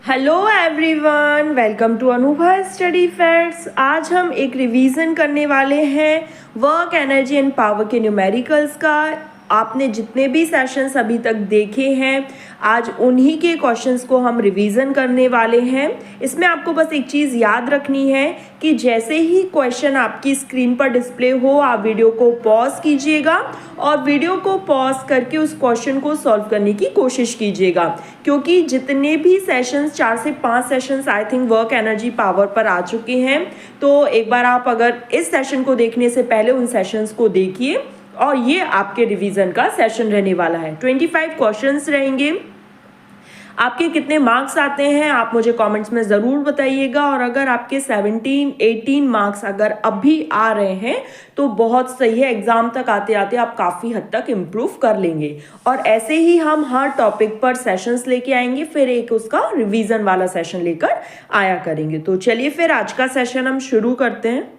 Hello everyone, welcome to Anubha study facts. आज हम एक रिवीजन करने वाले हैं वर्क एनर्जी एंड पावर के न्यूमेरिकल्स का। आपने जितने भी सेशंस अभी तक देखे हैं, आज उन्हीं के क्वेश्चंस को हम रिवीजन करने वाले हैं। इसमें आपको बस एक चीज़ याद रखनी है कि जैसे ही क्वेश्चन आपकी स्क्रीन पर डिस्प्ले हो, आप वीडियो को पॉज कीजिएगा और वीडियो को पॉज करके उस क्वेश्चन को सॉल्व करने की कोशिश कीजिएगा, क्योंकि जितने भी सेशंस 4 से 5 sessions I think work energy power पर आ चुके हैं। तो एक बार आप अगर इस सेशन को देखने से पहले उन सेशंस को देखिए, और ये आपके रिवीजन का सेशन रहने वाला है। 25 क्वेश्चंस रहेंगे। आपके कितने मार्क्स आते हैं आप मुझे कमेंट्स में ज़रूर बताइएगा, और अगर आपके 17-18 मार्क्स अगर अभी आ रहे हैं तो बहुत सही है। एग्जाम तक आते आते आप काफ़ी हद तक इम्प्रूव कर लेंगे, और ऐसे ही हम हर टॉपिक पर सेशंस लेके आएंगे, फिर एक उसका रिवीजन वाला सेशन लेकर आया करेंगे। तो चलिए फिर आज का सेशन हम शुरू करते हैं।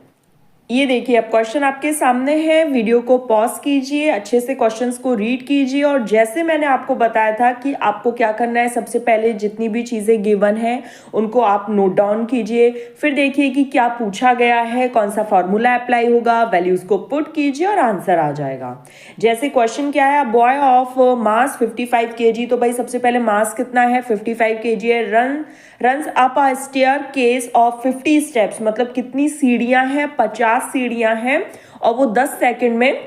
ये देखिए, अब क्वेश्चन आपके सामने है। वीडियो को पॉज कीजिए, अच्छे से क्वेश्चंस को रीड कीजिए, और जैसे मैंने आपको बताया था कि आपको क्या करना है, सबसे पहले जितनी भी चीज़ें गिवन है उनको आप नोट डाउन कीजिए। फिर देखिए कि क्या पूछा गया है, कौन सा फॉर्मूला अप्लाई होगा, वैल्यूज़ को पुट कीजिए और आंसर आ जाएगा। जैसे क्वेश्चन क्या है, बॉय ऑफ मास 55 kg। तो भाई सबसे पहले मास कितना है, 55 kg है। Runs up a staircase of 50 steps, मतलब कितनी सीढ़ियां हैं, 50 सीढ़ियां हैं, और वो 10 सेकंड में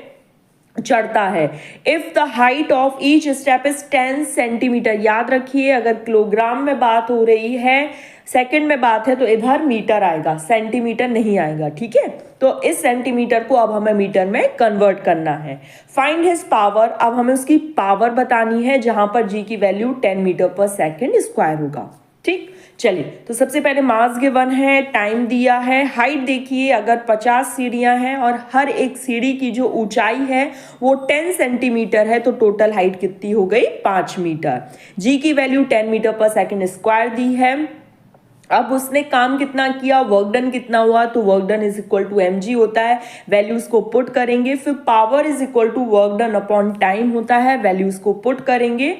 चढ़ता है। If the height of each step is 10 centimetre. याद रखिए, अगर किलोग्राम में बात हो रही है, सेकंड में बात है, तो इधर मीटर आएगा, सेंटीमीटर नहीं आएगा। ठीक है, तो इस सेंटीमीटर को अब हमें मीटर में कन्वर्ट करना है। Find his power. अब हमें उसकी पावर बतानी है, जहां पर जी की वैल्यू 10 मीटर पर सेकेंड स्क्वायर होगा। ठीक, चलिए, तो सबसे पहले मास गिवन है, टाइम दिया है, हाइट देखिए, अगर 50 सीढ़ियां हैं और हर एक सीढ़ी की जो ऊंचाई है वो 10 सेंटीमीटर है, तो टोटल हाइट कितनी हो गई, 5 मीटर। जी की वैल्यू 10 मीटर पर सेकेंड स्क्वायर दी है। अब उसने काम कितना किया, वर्क डन कितना हुआ, तो work done is equal to mg होता है। वैल्यूज को पुट करेंगे, फिर power is equal to work done upon time होता है, वैल्यूज को पुट करेंगे।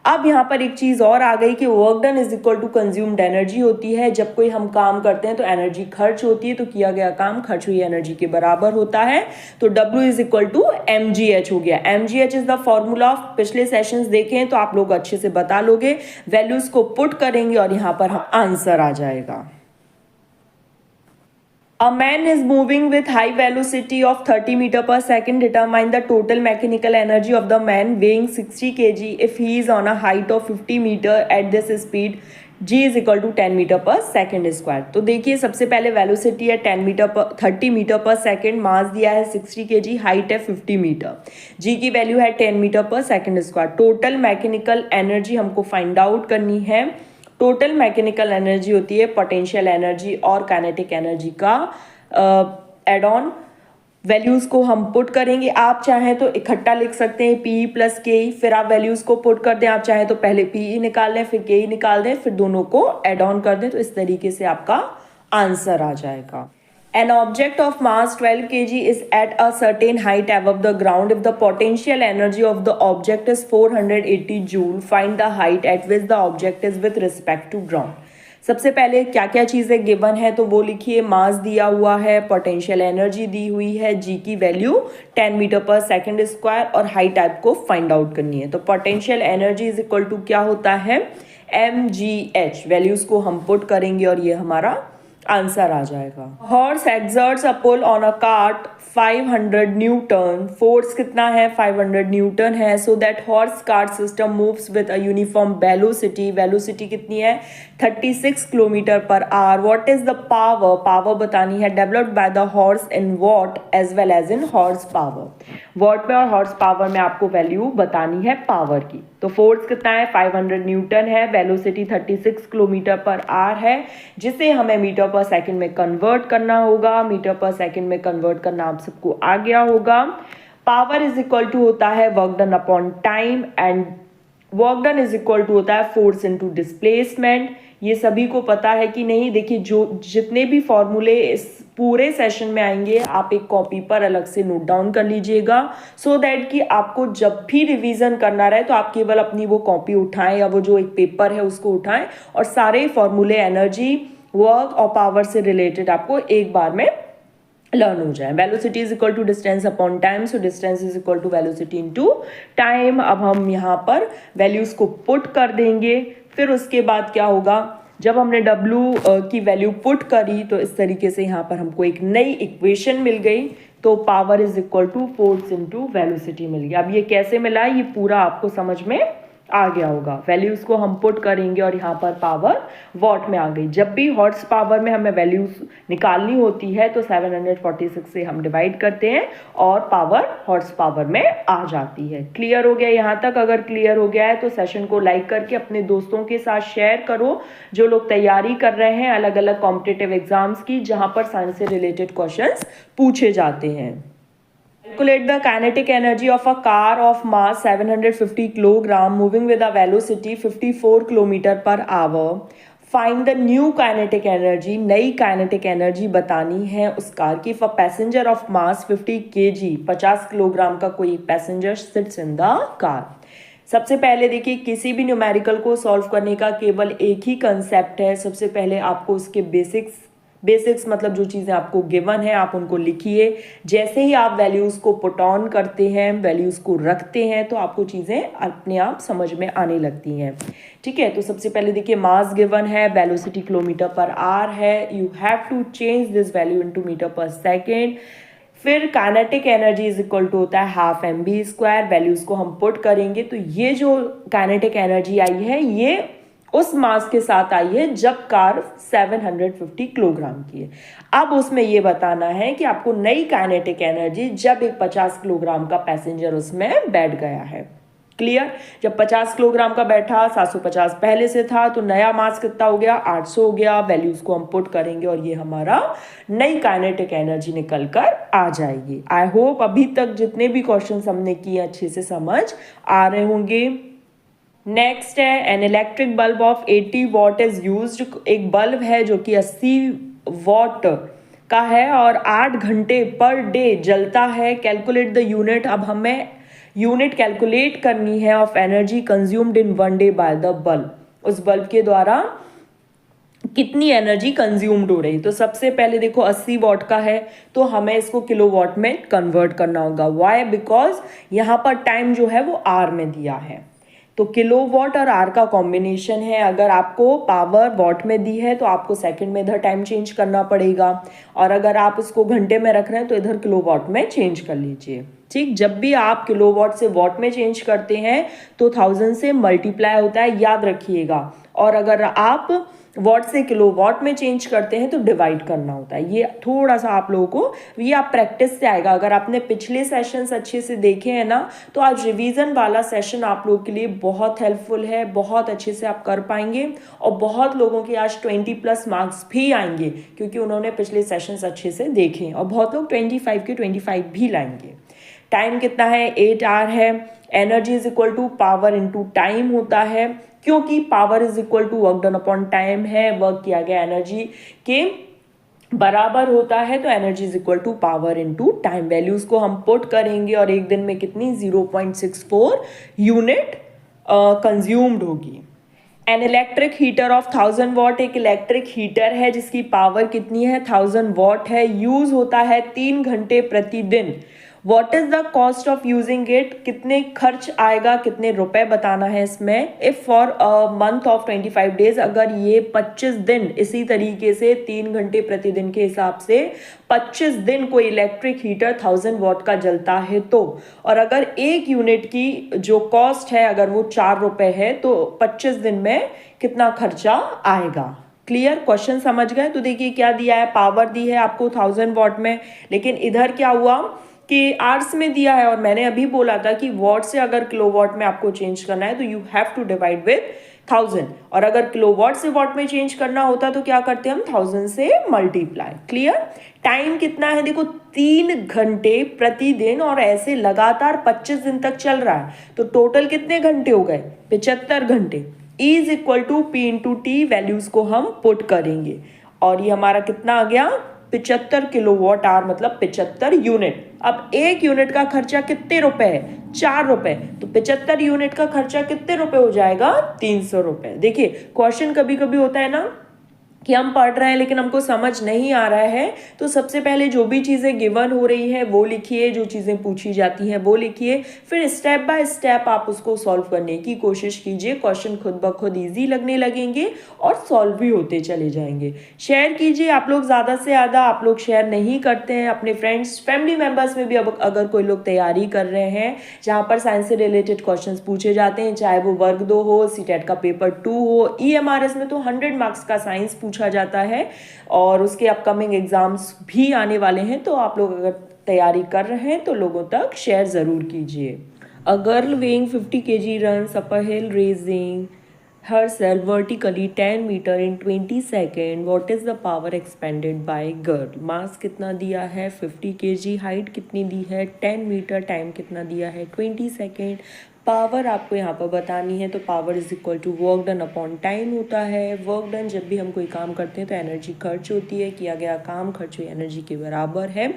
अब यहाँ पर एक चीज और आ गई कि work done is equal to consumed energy होती है। जब कोई हम काम करते हैं तो एनर्जी खर्च होती है, तो किया गया काम खर्च हुई एनर्जी के बराबर होता है। तो W is equal to mgh हो गया। mgh is the formula of, पिछले सेशंस देखे हैं तो आप लोग अच्छे से बता लोगे। वैल्यूज को पुट करेंगे और यहाँ पर आंसर आ जाएगा। A man is moving with high velocity of 30 meter per second. Determine the total mechanical energy of the man weighing 60 kg if he is on a height of 50 meter at this speed. G is equal to 10 metre पर second square. तो देखिए, सबसे पहले velocity है 30 metre पर second, मास दिया है 60 kg, height है 50 मीटर, जी की वैल्यू है 10 मीटर पर second square. Total mechanical energy हमको फाइंड आउट करनी है। टोटल मैकेनिकल एनर्जी होती है पोटेंशियल एनर्जी और काइनेटिक एनर्जी का एड ऑन। वैल्यूज को हम पुट करेंगे, आप चाहें तो इकट्ठा लिख सकते हैं पी प्लस के, फिर आप वैल्यूज को पुट कर दें। आप चाहें तो पहले पी निकाल लें, फिर के निकाल दें, फिर दोनों को एड ऑन कर दें, तो इस तरीके से आपका आंसर आ जाएगा। An object of mass 12 kg is at a certain height above the ground. If the potential energy of the object is 480 joule, find the height at which the object is with respect to ground. सबसे पहले क्या क्या चीज़ें given है तो वो लिखिए। मास दिया हुआ है, पोटेंशियल एनर्जी दी हुई है, जी की वैल्यू 10 मीटर पर सेकेंड स्क्वायर, और हाइट टाइप को फाइंड आउट करनी है। तो potential energy is equal to क्या होता है, mgh। वैल्यूज को हम पुट करेंगे और ये हमारा आंसर आ जाएगा। Horse exerts a pull on a cart 500 newton. Force कितना है, 500 न्यूटन है। So that horse cart system moves with a uniform velocity. Velocity कितनी है, 36 किलोमीटर पर hour. What is the power, power बतानी है, developed by the horse in watt as well as in horse power. Watt में और horse power में आपको value बतानी है पावर की। तो फोर्स कितना है, 500 न्यूटन है, वेलोसिटी 36 किलोमीटर पर आवर है, जिसे हमें मीटर पर सेकंड में कन्वर्ट करना होगा। मीटर पर सेकंड में कन्वर्ट करना आप सबको आ गया होगा। पावर इज इक्वल टू होता है work done upon time, and work done is equal to होता है फोर्स इनटू डिस्प्लेसमेंट। ये सभी को पता है कि नहीं? देखिए, जो जितने भी फॉर्मूले इस पूरे सेशन में आएंगे आप एक कॉपी पर अलग से नोट डाउन कर लीजिएगा, सो दैट कि आपको जब भी रिवीजन करना रहे तो आप केवल अपनी वो कॉपी उठाएं या वो जो एक पेपर है उसको उठाएं और सारे फॉर्मूले एनर्जी, वर्क और पावर से रिलेटेड आपको एक बार में लर्न हो जाए। Velocity is equal to distance upon time, so distance is equal to velocity into time. अब हम यहाँ पर वैल्यूज को पुट कर देंगे। फिर उसके बाद क्या होगा, जब हमने W की वैल्यू पुट करी तो इस तरीके से यहाँ पर हमको एक नई इक्वेशन मिल गई। तो power is equal to force into velocity मिल गया। अब ये कैसे मिला, ये पूरा आपको समझ में आ गया होगा। वैल्यूज को हम पुट करेंगे और यहाँ पर पावर वॉट में आ गई। जब भी हॉर्स पावर में हमें वैल्यूज निकालनी होती है तो 746 से हम डिवाइड करते हैं और पावर हॉर्स पावर में आ जाती है। क्लियर हो गया यहाँ तक? अगर क्लियर हो गया है तो सेशन को लाइक करके अपने दोस्तों के साथ शेयर करो जो लोग तैयारी कर रहे हैं अलग अलग कॉम्पिटिटिव एग्जाम्स की, जहाँ पर साइंस से रिलेटेड क्वेश्चंस पूछे जाते हैं। Calculate the kinetic energy of a car of mass 750 kg moving with a velocity 54 km per hour. Find the new kinetic energy. नई kinetic energy बतानी है उस कार की। For passenger of mass 50 kg, 50 kilogram का कोई passenger sits in the car. सबसे पहले देखिए, किसी भी न्यूमेरिकल को सॉल्व करने का केवल एक ही कंसेप्ट है। सबसे पहले आपको उसके बेसिक्स मतलब जो चीज़ें आपको गिवन है आप उनको लिखिए। जैसे ही आप वैल्यूज़ को पुट ऑन करते हैं, वैल्यूज़ को रखते हैं, तो आपको चीज़ें अपने आप समझ में आने लगती हैं। ठीक है, तो सबसे पहले देखिए, मास गिवन है, वेलोसिटी किलोमीटर पर आवर है। You have to change this value into metre पर सेकेंड। फिर kinetic energy is equal to होता है हाफ mv²। वैल्यूज़ को हम पुट करेंगे तो ये जो काइनेटिक एनर्जी आई है ये उस मास के साथ आई है जब कार 750 किलोग्राम की है। अब उसमें ये बताना है कि आपको नई काइनेटिक एनर्जी जब एक 50 किलोग्राम का पैसेंजर उसमें बैठ गया है। क्लियर? जब 50 किलोग्राम का बैठा, 750 पहले से था, तो नया मास कितना हो गया? 800 हो गया। वैल्यूज को हम पुट करेंगे और ये हमारा नई काइनेटिक एनर्जी निकल कर आ जाएगी। आई होप अभी तक जितने भी क्वेश्चन हमने किए अच्छे से समझ आ रहे होंगे। नेक्स्ट है, an electric bulb of 80 watt is used. एक बल्ब है जो कि 80 वॉट का है और 8 घंटे पर डे जलता है। Calculate the unit. अब हमें यूनिट कैलकुलेट करनी है of energy consumed in 1 day by the bulb. उस बल्ब के द्वारा कितनी एनर्जी कंज्यूम्ड हो रही। तो सबसे पहले देखो 80 वॉट का है तो हमें इसको किलोवाट में कन्वर्ट करना होगा। वाई? बिकॉज यहाँ पर टाइम जो है वो आर में दिया है, तो किलोवाट और आर का कॉम्बिनेशन है। अगर आपको पावर वॉट में दी है तो आपको सेकंड में इधर टाइम चेंज करना पड़ेगा, और अगर आप इसको घंटे में रख रहे हैं तो इधर किलोवाट में चेंज कर लीजिए। ठीक, जब भी आप किलोवाट से वॉट में चेंज करते हैं तो 1000 से मल्टीप्लाई होता है, याद रखिएगा। और अगर आप वॉट से किलोवाट में चेंज करते हैं तो डिवाइड करना होता है। ये थोड़ा सा आप लोगों को ये आप प्रैक्टिस से आएगा। अगर आपने पिछले सेशंस अच्छे से देखे हैं ना तो आज रिवीजन वाला सेशन आप लोगों के लिए बहुत हेल्पफुल है, बहुत अच्छे से आप कर पाएंगे और बहुत लोगों के आज 20+ मार्क्स भी आएंगे क्योंकि उन्होंने पिछले सेशंस अच्छे से देखे, और बहुत लोग 25 के 25 भी लाएंगे। टाइम कितना है? 8 आवर है। Energy is equal to power into time होता है, क्योंकि power is equal to work done upon time है। वर्क किया गया एनर्जी के बराबर होता है, तो energy is equal to power into time. Values को हम पुट करेंगे और एक दिन में कितनी 0.64 यूनिट कंज्यूम्ड होगी। N electric heater of 1000 what. एक इलेक्ट्रिक हीटर है जिसकी पावर कितनी है? 1000 वॉट है। यूज होता है 3 घंटे प्रतिदिन। What is the cost of using it? कितने खर्च आएगा, कितने रुपए बताना है इसमें। If for a month of 25 days, अगर ये 25 दिन इसी तरीके से 3 घंटे प्रतिदिन के हिसाब से 25 दिन कोई इलेक्ट्रिक हीटर 1000 वॉट का जलता है तो, और अगर एक यूनिट की जो कॉस्ट है अगर वो 4 रुपए है तो 25 दिन में कितना खर्चा आएगा। क्लियर? क्वेश्चन समझ गए? तो देखिए क्या दिया है, पावर दी है आपको 1000 वॉट में, लेकिन इधर क्या हुआ कि आवर्स में दिया है, और मैंने अभी बोला था कि वॉट से अगर किलोवाट में आपको चेंज करना है तो you have to divide with 1000, और अगर किलोवाट से वॉट में चेंज करना होता तो क्या करते हम 1000 से मल्टीप्लाई। क्लियर। टाइम कितना है देखो 3 घंटे प्रतिदिन, और ऐसे लगातार 25 दिन तक चल रहा है, तो टोटल कितने घंटे हो गए 75 घंटे। E is equal to P into T, values को हम पुट करेंगे और ये हमारा कितना आ गया 75 किलोवाट आवर, मतलब 75 यूनिट। अब एक यूनिट का खर्चा कितने रुपए है 4 रुपए, तो 75 यूनिट का खर्चा कितने रुपए हो जाएगा 300 रुपए। देखिए क्वेश्चन कभी कभी होता है ना कि हम पढ़ रहे हैं लेकिन हमको समझ नहीं आ रहा है, तो सबसे पहले जो भी चीज़ें गिवन हो रही है वो लिखिए, जो चीज़ें पूछी जाती हैं वो लिखिए, फिर स्टेप बाय स्टेप आप उसको सॉल्व करने की कोशिश कीजिए। क्वेश्चन खुद ब खुद ईजी लगने लगेंगे और सॉल्व भी होते चले जाएंगे। शेयर कीजिए, आप लोग ज़्यादा से ज़्यादा, आप लोग शेयर नहीं करते हैं अपने फ्रेंड्स फैमिली मेम्बर्स में भी। अब अगर कोई लोग तैयारी कर रहे हैं जहाँ पर साइंस से रिलेटेड क्वेश्चन पूछे जाते हैं, चाहे वो वर्ग 2 हो, सीटेट का पेपर 2 हो, EMRS में तो 100 मार्क्स का साइंस पूछा जाता है और उसके अपकमिंग एग्जाम्स भी आने वाले हैं, तो आप लोग अगर तैयारी कर रहे हैं तो लोगों तक शेयर ज़रूर कीजिए। A girl weighing 50 kg runs up a hill raising herself vertically 10 meter in 20 second. What is the power expended by girl? मास कितना दिया है 50 kg, हाइट कितनी दी है 10 मीटर, टाइम कितना दिया है 20 सेकेंड। पावर आपको यहाँ पर बतानी है, तो power is equal to work done upon time होता है। वर्क डन जब भी हम कोई काम करते हैं तो एनर्जी खर्च होती है, किया गया काम खर्च हुई एनर्जी के बराबर है।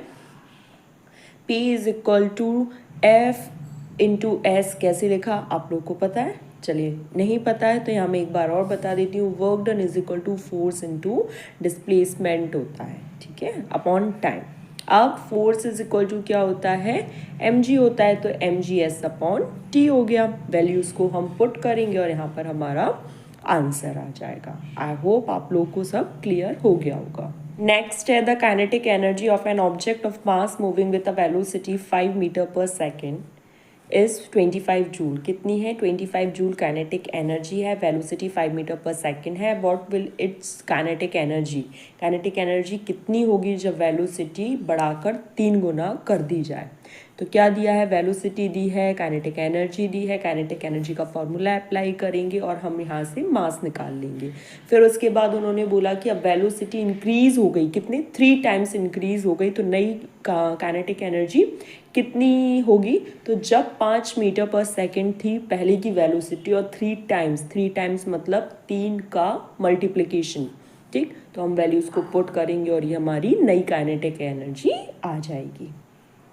P is equal to F into S, कैसे लिखा आप लोग को पता है? चलिए नहीं पता है तो यहाँ मैं एक बार और बता देती हूँ। Work done is equal to force into displacement होता है, ठीक है, अपॉन टाइम। अब फोर्स इज इक्वल टू क्या होता है mg होता है, तो mgs अपॉन t हो गया। वैल्यूज को हम पुट करेंगे और यहाँ पर हमारा आंसर आ जाएगा। आई होप आप लोग को सब क्लियर हो गया होगा। नेक्स्ट है the kinetic energy of an object of mass moving with a velocity 5 metre पर सेकेंड इज 25 जूल। कितनी है 25 जूल काइनेटिक एनर्जी है, वेलोसिटी 5 मीटर पर सेकेंड है। What will its kinetic energy, kinetic energy कितनी होगी जब वेलोसिटी बढ़ाकर 3 गुना कर दी जाए। तो क्या दिया है, वेलोसिटी दी है, काइनेटिक एनर्जी दी है। काइनेटिक एनर्जी का फॉर्मूला अप्लाई करेंगे और हम यहाँ से मास निकाल लेंगे। फिर उसके बाद उन्होंने बोला कि अब वेलोसिटी इंक्रीज हो गई, कितने 3 टाइम्स इंक्रीज हो गई, तो नई काइनेटिक एनर्जी कितनी होगी। तो जब 5 मीटर पर सेकेंड थी पहले की वेलोसिटी और 3 टाइम्स मतलब 3 का मल्टीप्लिकेशन, ठीक, तो हम वैल्यूज को पुट करेंगे और ये हमारी नई काइनेटिक एनर्जी आ जाएगी।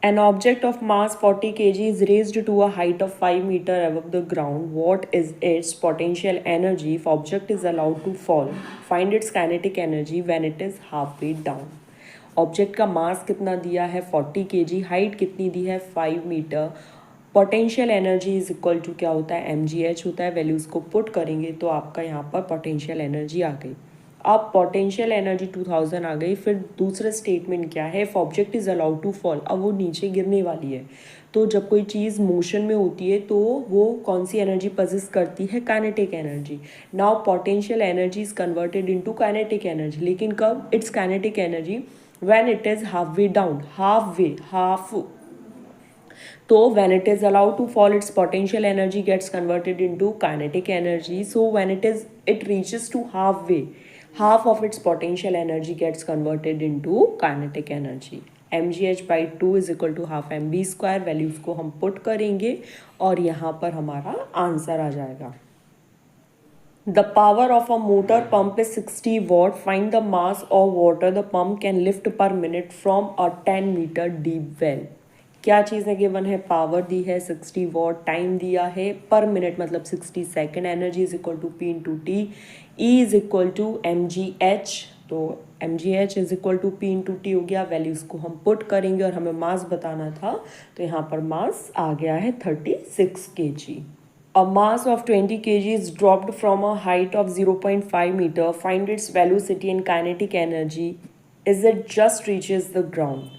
An object of mass 40 kg is raised to a height of 5 meter above the ground. What is its potential energy if object is allowed to fall? Find its kinetic energy when it is halfway down. Object का मास कितना दिया है 40 kg, height कितनी दी है 5 metre. Potential energy is equal to क्या होता है mgh होता है। वैल्यूज़ को पुट करेंगे तो आपका यहाँ पर पोटेंशियल एनर्जी आ गई। अब पोटेंशियल एनर्जी 2000 आ गई। फिर दूसरा स्टेटमेंट क्या है, if object is allowed to fall, अब वो नीचे गिरने वाली है। तो जब कोई चीज़ मोशन में होती है तो वो कौन सी एनर्जी पजेस करती है, kinetic energy. Now potential energy is converted into kinetic energy, लेकिन कब, it's kinetic energy when it is half way down, half. तो when it is allowed to fall, its potential energy gets converted into kinetic energy. So when it reaches to halfway, half of its potential energy gets converted into kinetic energy. mgh by 2 is equal to half mv square। Values को हम put करेंगे और यहाँ पर हमारा answer आ जाएगा। The power of a motor pump is 60 watt. Find the mass of water the pump can lift per minute from a 10 meter deep well. क्या चीज़ें गिवन है, पावर दी है 60 वॉट, टाइम दिया है पर मिनट मतलब 60 second, energy is equal to P into T, E is equal to mgh, तो mgh is equal to P into T हो गया। वैल्यूज़ को हम पुट करेंगे और हमें मास बताना था, तो यहाँ पर मास आ गया है 36 kg। A mass of 20 kg is dropped from a height of 0.5 meter. Find its velocity and kinetic energy as it just reaches the ground.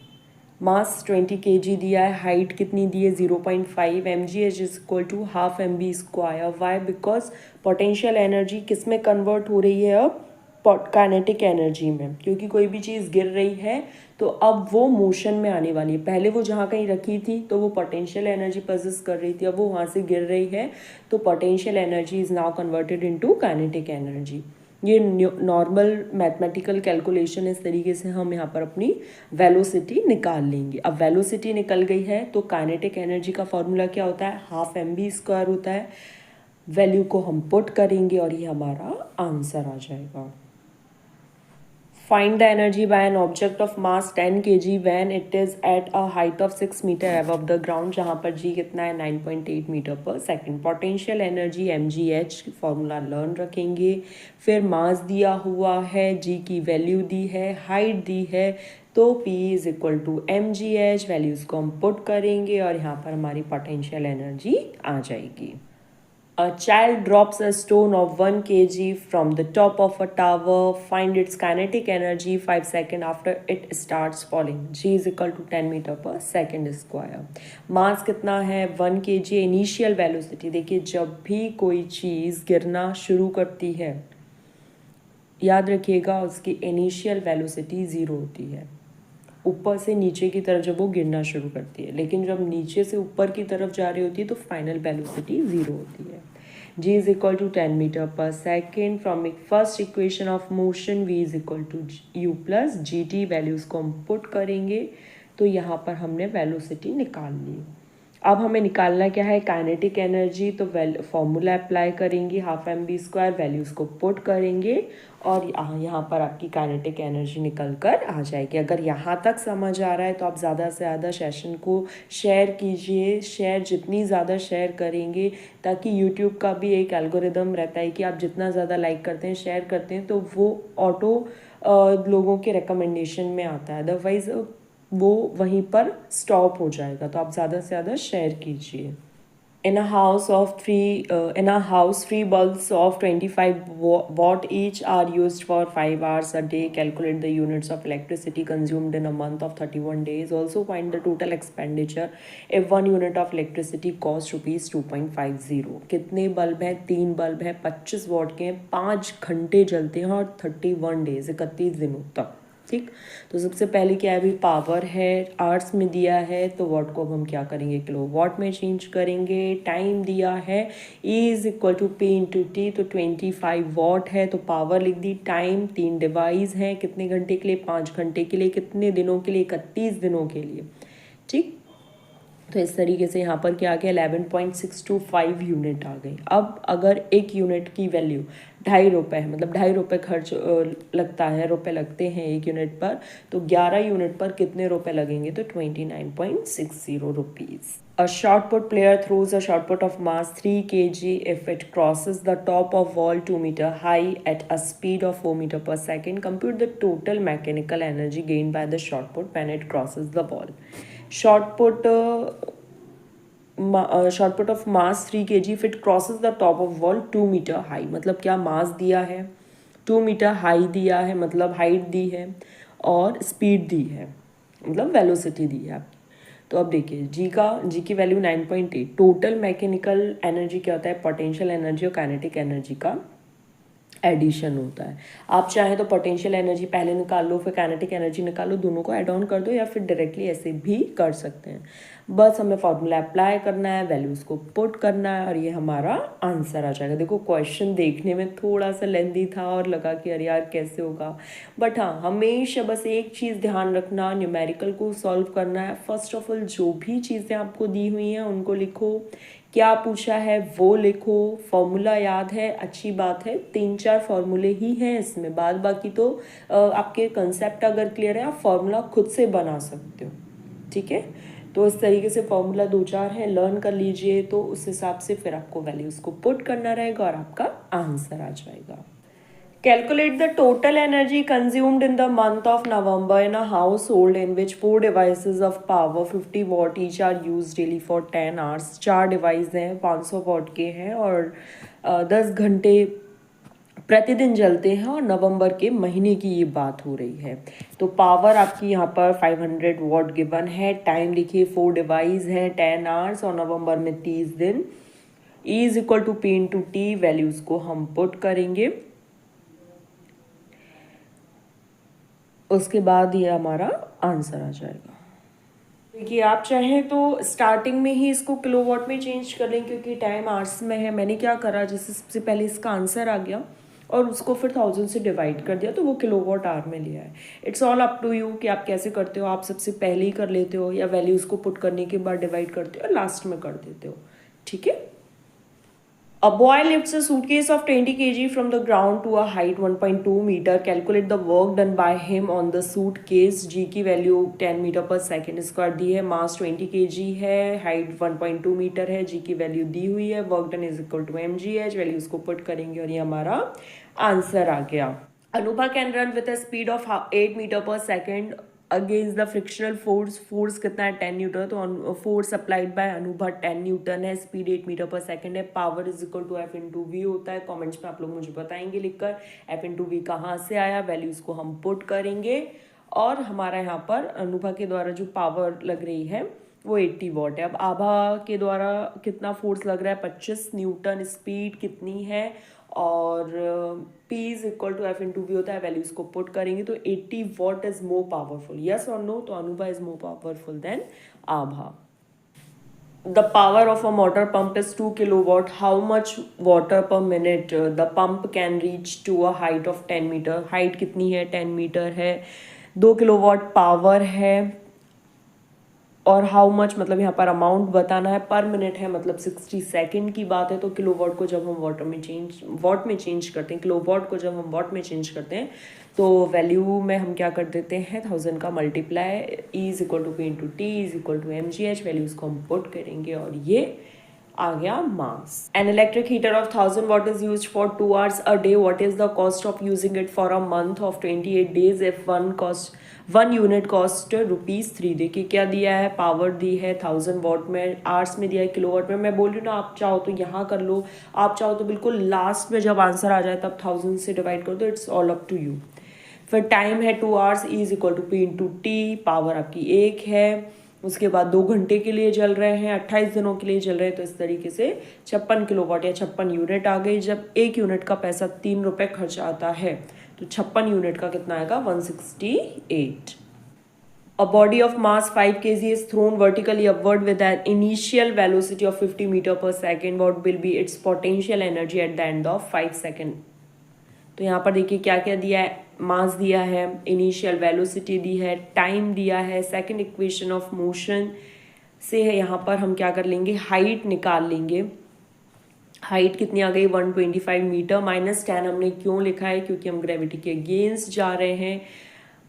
Mass 20 kg दिया है, हाइट कितनी दी है 0.5, mgh is equal to half mv square. Why, because potential energy किस में convert हो रही है अब, काइनेटिक एनर्जी में, क्योंकि कोई भी चीज़ गिर रही है तो अब वो मोशन में आने वाली है। पहले वो जहाँ कहीं रखी थी तो वो पोटेंशियल एनर्जी पोजेस कर रही थी, अब वो वहाँ से गिर रही है तो potential energy is now converted into kinetic energy. ये नॉर्मल मैथमेटिकल कैलकुलेशन, इस तरीके से हम यहाँ पर अपनी वेलोसिटी निकाल लेंगे। अब वेलोसिटी निकल गई है तो काइनेटिक एनर्जी का फॉर्मूला क्या होता है, हाफ mv² होता है। वैल्यू को हम पुट करेंगे और ये हमारा आंसर आ जाएगा। Find the energy by an object of mass 10 kg when it is at a height of 6 meter above the ground, जहाँ पर g कितना है 9.8 मीटर पर second. Potential energy mgh formula learn रखेंगे। फिर मास दिया हुआ है, g की वैल्यू दी है, हाइट दी है, तो p is equal to mgh। Values को हम पुट करेंगे और यहाँ पर हमारी पोटेंशियल एनर्जी आ जाएगी। A child drops a stone of 1 kg from the top of a tower. Find its kinetic energy 5 seconds after it starts falling. G is equal to 10 metre पर सेकेंड स्क्वायर। मास कितना है 1 kg। Initial velocity देखिए, जब भी कोई चीज़ गिरना शुरू करती है याद रखिएगा उसकी इनिशियल वेलोसिटी 0 होती है, ऊपर से नीचे की तरफ जब वो गिरना शुरू करती है, लेकिन जब नीचे से ऊपर की तरफ जा रही होती है तो फाइनल वेलोसिटी 0 होती है। g is equal to 10 metre पर second. From first equation of motion v is equal to u plus g t. Values को हम पुट करेंगे तो यहाँ पर हमने वेलोसिटी निकाल ली। अब हमें निकालना क्या है, काइनेटिक एनर्जी, तो फॉर्मूला अप्लाई करेंगे हाफ mv²। वैल्यूज़ को पुट करेंगे और यहाँ पर आपकी काइनेटिक एनर्जी निकल कर आ जाएगी। अगर यहाँ तक समझ आ रहा है तो आप ज़्यादा से ज़्यादा सेशन को शेयर कीजिए। शेयर जितनी ज़्यादा शेयर करेंगे, ताकि यूट्यूब का भी एक एल्गोरिदम रहता है कि आप जितना ज़्यादा लाइक करते हैं, शेयर करते हैं, तो वो ऑटो लोगों के रिकमेंडेशन में आता है, अदरवाइज़ वो वहीं पर स्टॉप हो जाएगा। तो आप ज़्यादा से ज़्यादा शेयर कीजिए। In a house, 3 bulbs of 25 watt each are used for 5 hours a day. Calculate the units of electricity consumed in a month of 31 days. Also find the total expenditure if 1 unit of electricity costs rupees 2.50. कितने bulb हैं, 3 bulb हैं, 25 what के हैं, 5 घंटे जलते हैं और 31 days 31 दिनों तक। ठीक, तो सबसे पहले क्या है, अभी पावर है, आवर्स में दिया है, तो वॉट को अब हम क्या करेंगे, किलो वॉट में चेंज करेंगे। टाइम दिया है E is equal to P into T, तो 25 वॉट है तो पावर लिख दी। टाइम 3 डिवाइस हैं, कितने घंटे के लिए, 5 घंटे के लिए, कितने दिनों के लिए, 31 दिनों के लिए। ठीक, तो इस तरीके से यहाँ पर क्या आ गया, 11.625 यूनिट आ गई। अब अगर एक यूनिट की वैल्यू 2.5 रुपये है, मतलब 2.5 रुपये खर्च लगता है, रुपए लगते हैं एक यूनिट पर, तो 11 यूनिट पर कितने रुपए लगेंगे, तो 29.60 rupees. A shot put player throws a shot put of mass 3 kg if it crosses the top of wall 2 meter high at a speed of 4 meter per second. Compute the total mechanical energy gained by the shot put when it crosses the wall. Shot put of mass 3 kg if it crosses the top of wall 2 meter high, मतलब क्या, मास दिया है, 2 metre high दिया है, मतलब height दी है, और speed दी है, मतलब वेलोसिटी दी है आपकी। तो अब देखिए जी की वैल्यू 9.8। टोटल मैकेनिकल एनर्जी क्या होता है, पोटेंशियल एनर्जी और काइनेटिक एनर्जी का एडिशन होता है। आप चाहें तो पोटेंशियल एनर्जी पहले निकाल लो, फिर काइनेटिक एनर्जी निकालो, दोनों को ऐड ऑन कर दो, या फिर डायरेक्टली ऐसे भी कर सकते हैं। बस हमें फॉर्मूला अप्लाई करना है, वैल्यूज़ को पुट करना है और ये हमारा आंसर आ जाएगा। देखो क्वेश्चन देखने में थोड़ा सा लेंदी था और लगा कि अरे यार कैसे होगा, बट हाँ, हमेशा बस एक चीज़ ध्यान रखना, न्यूमेरिकल को सॉल्व करना है। फर्स्ट ऑफ ऑल जो भी चीज़ें आपको दी हुई हैं उनको लिखो, क्या पूछा है वो लिखो, फॉर्मूला याद है, अच्छी बात है, 3-4 फॉर्मूले ही हैं इसमें, बाद बाकी तो आपके कंसेप्ट अगर क्लियर है आप फॉर्मूला खुद से बना सकते हो। ठीक है, तो इस तरीके से फॉर्मूला 2-4 हैं, लर्न कर लीजिए, तो उस हिसाब से फिर आपको वैल्यूज़ को पुट करना रहेगा और आपका आंसर आ जाएगा। Calculate the total energy consumed in the month of November in a household in which 4 devices of power 50 watt each are used daily for 10 hours. 4 device हैं, 500 वॉट के हैं और 10 घंटे प्रतिदिन जलते हैं, और नवंबर के महीने की ये बात हो रही है। तो पावर आपकी यहाँ पर 500 वॉट गिवन है, टाइम लिखिए 4 डिवाइस हैं, 10 आवर्स, और नवंबर में 30 दिन। E is equal to P into T, values को हम पुट करेंगे। उसके बाद ये हमारा आंसर आ जाएगा। देखिए आप चाहें तो स्टार्टिंग में ही इसको किलोवाट में चेंज कर लें, क्योंकि टाइम आवर्स में है। मैंने क्या करा, जैसे सबसे पहले इसका आंसर आ गया और उसको फिर 1000 से डिवाइड कर दिया, तो वो किलोवाट आवर में लिया है। It's all up to you कि आप कैसे करते हो। आप सबसे पहले ही कर लेते हो या वैल्यूज़ को पुट करने के बाद डिवाइड करते हो और लास्ट में कर देते हो, ठीक है। A boy lifts a suitcase of 20 kg from the ground to a height 1.2 meter. Calculate the work done by him on the suitcase. G की वैल्यू 10 मीटर पर सेकेंड स्क्वायर दी है, मास 20 kg है, हाइट 1.2 मीटर है, G की value दी हुई है, work done is equal to mgh। Values को पुट करेंगे और ये हमारा आंसर आ गया। Anubha can run with a speed of 8 metre पर second against the frictional force. Force कितना है 10 न्यूटन, तो force applied by Anubha 10 newton है, स्पीड 8 मीटर पर सेकंड है, power is equal to F into V होता है। Comments में आप लोग मुझे बताएंगे लिखकर एफ इंटू वी कहाँ से आया, वैल्यूज को हम पुट करेंगे। और हमारा यहाँ पर अनुभा के द्वारा जो पावर लग रही है वो 80 वॉट है। अब आभा के द्वारा कितना फोर्स लग रहा है 25 न्यूटन, स्पीड कितनी है और P is equal to F into V होता है। वैल्यूज को पुट करेंगे तो 80 watt is more powerful, yes और नो। तो Anubha is more powerful than Abha. The power of a motor pump is 2 kilowatt. How much water per minute the pump can reach to a height of 10 meter? Height कितनी है 10 metre है, 2 kilowatt power है और how much मतलब यहाँ पर amount बताना है, पर मिनट है मतलब 60 सेकेंड की बात है। तो किलोवाट को जब हम वॉट में चेंज करते हैं, किलोवाट को जब हम वॉट में चेंज करते हैं तो वैल्यू में हम क्या कर देते हैं 1000 का multiply, E is equal to P into t is equal to mgh। Values को हम पुट करेंगे और ये आ गया mass. An electric heater of 1000 watt is used for 2 hours a day. What is the cost of using it for a month of 28 days if one unit cost ₹3? देखिए क्या दिया है, पावर दी है 1000 वॉट में, आवर्स में दिया है kilowatt में। मैं बोल रही हूँ ना, आप चाहो तो यहाँ कर लो, आप चाहो तो बिल्कुल लास्ट में जब आंसर आ जाए तब 1000 से डिवाइड कर दो, it's all up to you. फिर टाइम है 2 hours, E is equal to P into T, power आपकी 1 है। उसके बाद 2 घंटे के लिए चल रहे हैं, 28 दिनों के लिए चल रहे हैं, तो इस तरीके से 56 किलोवाट या 56 यूनिट आ गई। जब 1 यूनिट का पैसा 3 रुपये खर्च आता है तो 56 यूनिट का कितना आएगा 168। A body of mass 5 kg is thrown vertically upward with an initial velocity of 50 meter per second. What will be its potential energy at the end of 5 seconds? तो यहाँ पर देखिए क्या क्या दिया है, मास दिया है, इनिशियल वेलोसिटी दी है, टाइम दिया है, सेकंड इक्वेशन ऑफ मोशन से है यहाँ पर हम क्या कर लेंगे, हाइट निकाल लेंगे। हाइट कितनी आ गई 125 मीटर, -10 हमने क्यों लिखा है क्योंकि हम ग्रेविटी के अगेंस्ट जा रहे हैं।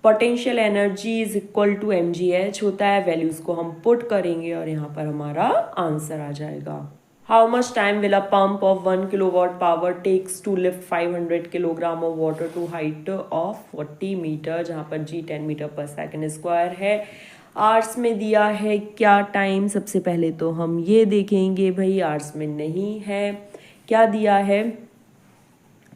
Potential energy is equal to mgh होता है, वैल्यूज को हम पुट करेंगे और यहाँ पर हमारा आंसर आ जाएगा। How much time will a pump of 1 kilowatt power takes to lift 500 kilogram of water to height of 40 meter, जहाँ पर G 10 मीटर पर सेकेंड स्क्वायर है। आवर्स में दिया है क्या टाइम, सबसे पहले तो हम ये देखेंगे भाई, आवर्स में नहीं है, क्या दिया है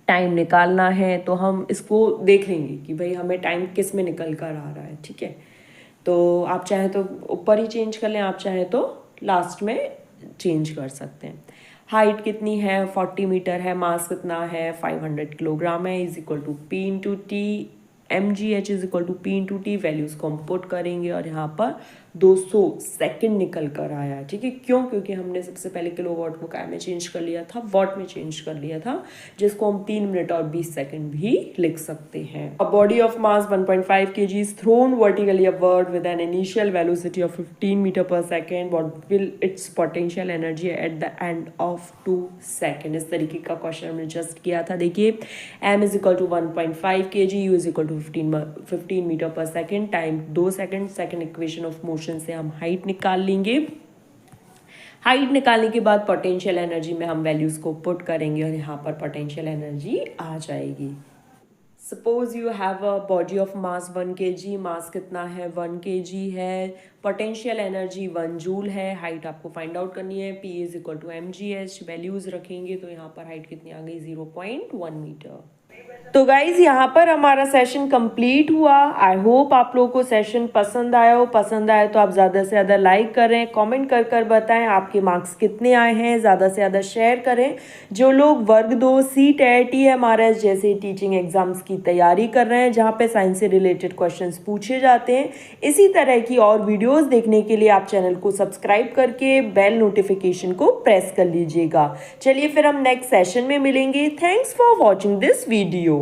टाइम निकालना है, तो हम इसको देख लेंगे कि भाई हमें टाइम किस में निकल कर आ रहा है, ठीक है। तो आप चाहे तो ऊपर ही चेंज कर लें, आप चाहे तो लास्ट में चेंज कर सकते हैं। हाइट कितनी है 40 मीटर है, मास कितना है 500 किलोग्राम है, is equal to P into T, mgh is equal to P into T. Values को हम पुट करेंगे और यहाँ पर 200 सेकेंड निकल कर आया, ठीक है। क्यों, क्योंकि हमने सबसे पहले किलोवाट को क्या में चेंज कर लिया था, वॉट में चेंज कर लिया था, जिसको हम 3 मिनट और 20 सेकेंड भी लिख सकते हैं। A body of mass 1.5 kg is thrown vertically upward with an initial velocity of 15 metre पर second. What will its potential energy at the end of 2 second. इस तरीके का क्वेश्चन हमने जस्ट किया था। देखिए m is equal to 1.5 kg, u is equal to 15 metre पर second, time 2 second. Second equation of motion से हम हाइट निकाल लेंगे। हाइट निकालने के बाद पोटेंशियल एनर्जी में हम वैल्यूज को पुट करेंगे और यहाँ पर पोटेंशियल एनर्जी आ जाएगी। Suppose you have a body of mass 1 kg, mass कितना है 1 kg है, पोटेंशियल एनर्जी 1 जूल है, हाइट आपको फाइंड आउट करनी है, P is equal to mgh। Values रखेंगे तो यहाँ पर हाइट कितनी आ गई 0.1 मीटर। तो गाइज़ यहाँ पर हमारा सेशन कंप्लीट हुआ। आई होप आप लोगों को सेशन पसंद आया हो। पसंद आया तो आप ज़्यादा से ज़्यादा लाइक करें, कमेंट कर बताएं आपके मार्क्स कितने आए हैं, ज़्यादा से ज़्यादा शेयर करें। जो लोग वर्ग 2 CTET जैसे टीचिंग एग्ज़ाम्स की तैयारी कर रहे हैं, जहाँ पे साइंस से रिलेटेड क्वेश्चंस पूछे जाते हैं, इसी तरह की और वीडियोस देखने के लिए आप चैनल को सब्सक्राइब करके बेल नोटिफिकेशन को प्रेस कर लीजिएगा। चलिए फिर हम नेक्स्ट सेशन में मिलेंगे। Thanks for watching this video.